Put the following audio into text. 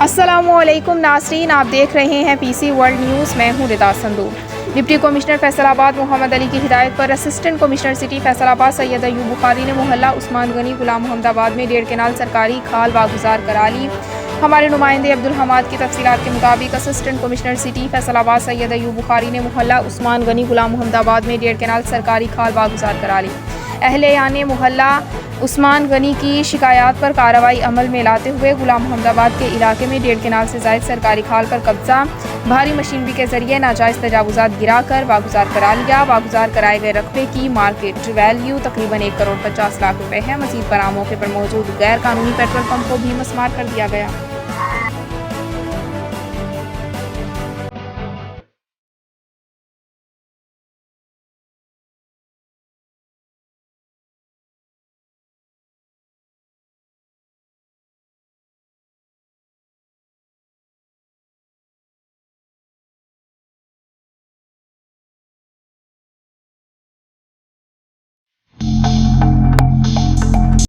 अस्सलामुअलैकुम नाज़रीन, आप देख रहे हैं पीसी वर्ल्ड न्यूज़। मैं हूं रिदा संदूर। डिप्टी कमिश्नर फैसलाबाद मोहम्मद अली की हिदायत पर assistant commissioner city Faisalabad Syed Ayub Bukhari ने मोहल्ला उस्मान गनी गुलाम मोहम्मदाबाद में 1.5 केनाल सरकारी खाल वागुजार करा ली। हमारे नुमाइंदे अब्दुल हमाद की तफसीलात के मुताबिक assistant commissioner city Faisalabad Syed Ayub Bukhari ने मोहल्ला उस्मान गनी गुलाम मोहम्मदाबाद में 1.5 केनाल सरकारी खाल वागुजार करा ली। अहले याने मोहल्ला उस्मान गनी की शिकायत पर कार्रवाई अमल में लाते हुए गुलाम मोहम्मदाबाद के इलाके में 1.5 केनाल से ज़ायद सरकारी खाल पर कब्जा भारी मशीनरी के जरिए नाजायज़ तजावुज़ात गिराकर वागुजार करा लिया। वागुजार कराए गए रकबे की मार्केट वैल्यू तकरीबन 1 करोड़ 50 लाख रुपए है। मज़ीद बरामदों के पर मौजूद गैर कानूनी पेट्रोल पंप को भी मस्मार कर दिया गया।